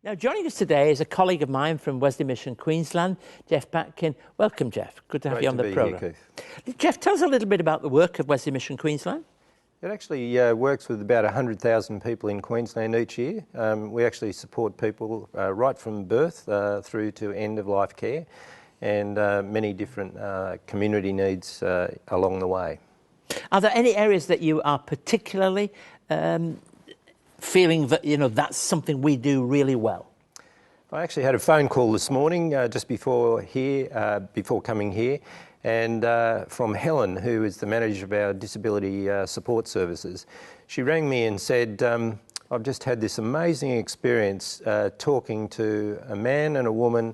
Now, joining us today is a colleague of mine from Wesley Mission Queensland, Geoff Batkin. Welcome, Geoff. Good to have you on the programme. Here, Keith. Geoff, tell us a little bit about the work of Wesley Mission Queensland. It actually works with about 100,000 people in Queensland each year. We actually support people right from birth through to end-of-life care and many different community needs along the way. Are there any areas that you are particularly feeling that, that's something we do really well? I actually had a phone call this morning just before coming here, and from Helen, who is the manager of our disability support services. She rang me and said, I've just had this amazing experience talking to a man and a woman.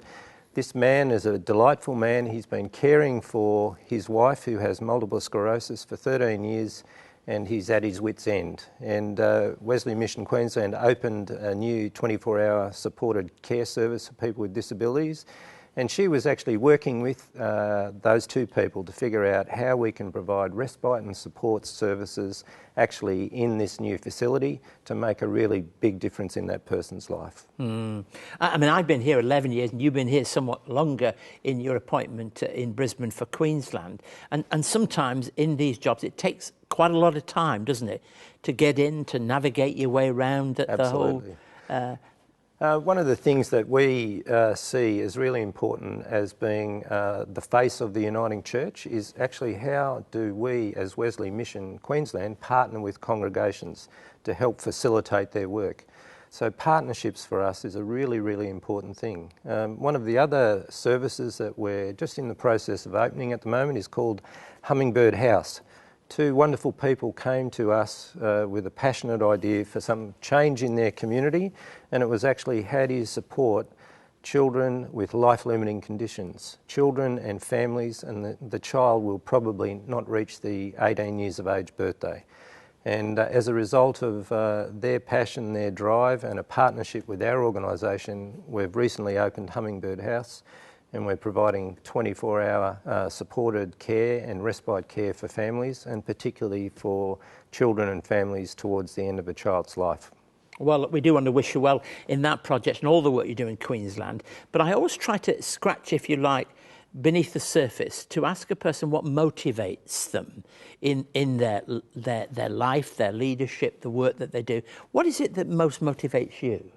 This man is a delightful man. He's been caring for his wife, who has multiple sclerosis, for 13 years, and he's at his wit's end. And Wesley Mission Queensland opened a new 24-hour supported care service for people with disabilities. And she was actually working with those two people to figure out how we can provide respite and support services actually in this new facility to make a really big difference in that person's life. I mean, I've been here 11 years and you've been here somewhat longer in your appointment in Brisbane for Queensland. And sometimes in these jobs it takes quite a lot of time, doesn't it, to get in, to navigate your way around the whole... One of the things that we see as really important as being the face of the Uniting Church is actually how do we as Wesley Mission Queensland partner with congregations to help facilitate their work. So partnerships for us is a really, really important thing. One of the other services that we're just in the process of opening at the moment is called Hummingbird House. Two wonderful people came to us with a passionate idea for some change in their community, and it was actually how do you support children with life-limiting conditions, children and families, and the child will probably not reach the 18 years of age birthday. And as a result of their passion, their drive, and a partnership with our organisation, we've recently opened Hummingbird House, and we're providing 24-hour supported care and respite care for families, and particularly for children and families towards the end of a child's life. Well, we do want to wish you well in that project and all the work you do in Queensland, but I always try to scratch, if you like, beneath the surface to ask a person what motivates them in their life, their leadership, the work that they do. What is it that most motivates you?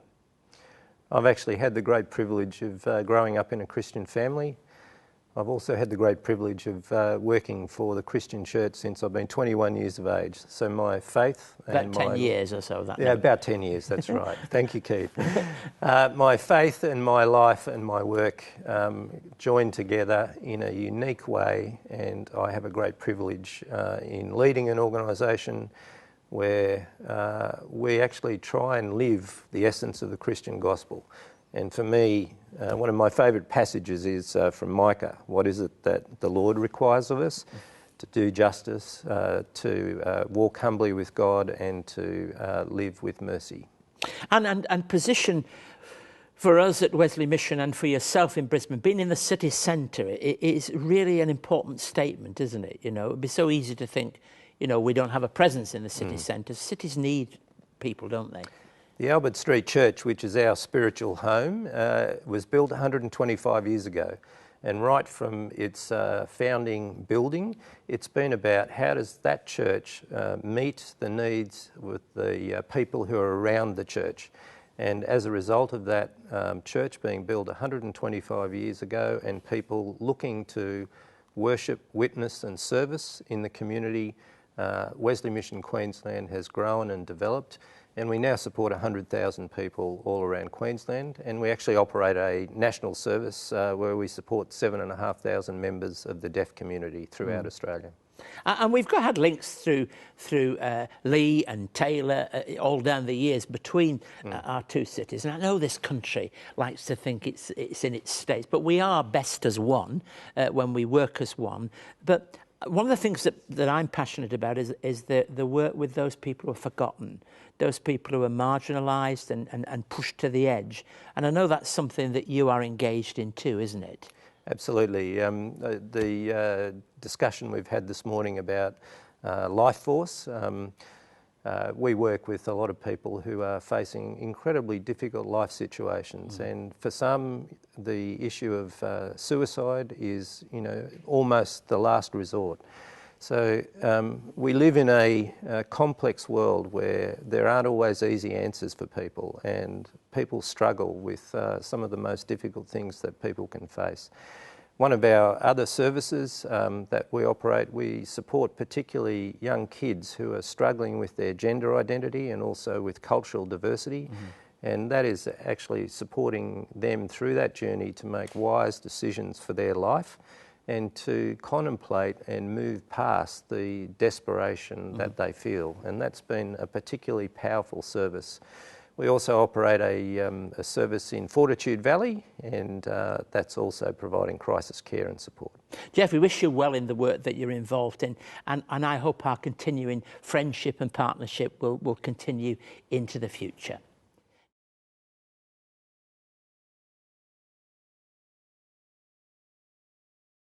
I've actually had the great privilege of growing up in a Christian family. I've also had the great privilege of working for the Christian church since I've been 21 years of age. So my faith... About 10 years or so. Yeah, about 10 years, that's right. Thank you, Keith. My faith and my life and my work joined together in a unique way, and I have a great privilege in leading an organisation where we actually try and live the essence of the Christian gospel. And for me, one of my favourite passages is from Micah. What is it that the Lord requires of us? To do justice, to walk humbly with God, and to live with mercy. And position for us at Wesley Mission and for yourself in Brisbane, being in the city centre, it is really an important statement, isn't it? It would be so easy to think, we don't have a presence in the city centre. Cities need people, don't they? The Albert Street Church, which is our spiritual home, was built 125 years ago. And right from its founding building, it's been about how does that church meet the needs with the people who are around the church. And as a result of that church being built 125 years ago and people looking to worship, witness and service in the community, Wesley Mission Queensland has grown and developed, and we now support 100,000 people all around Queensland, and we actually operate a national service where we support 7,500 members of the deaf community throughout Australia. And we've had links through Lee and Taylor all down the years between our two cities. And I know this country likes to think it's in its states, but we are best as one when we work as one. But one of the things that I'm passionate about is the work with those people who are forgotten, those people who are marginalised and pushed to the edge. And I know that's something that you are engaged in too, isn't it? Absolutely. The discussion we've had this morning about Life Force, we work with a lot of people who are facing incredibly difficult life situations, and for some, the issue of suicide is, almost the last resort. So we live in a complex world where there aren't always easy answers for people, and people struggle with some of the most difficult things that people can face. One of our other services that we operate, we support particularly young kids who are struggling with their gender identity and also with cultural diversity. And that is actually supporting them through that journey to make wise decisions for their life and to contemplate and move past the desperation that they feel. And that's been a particularly powerful service. We also operate a service in Fortitude Valley, and that's also providing crisis care and support. Geoff, we wish you well in the work that you're involved in, and I hope our continuing friendship and partnership will continue into the future.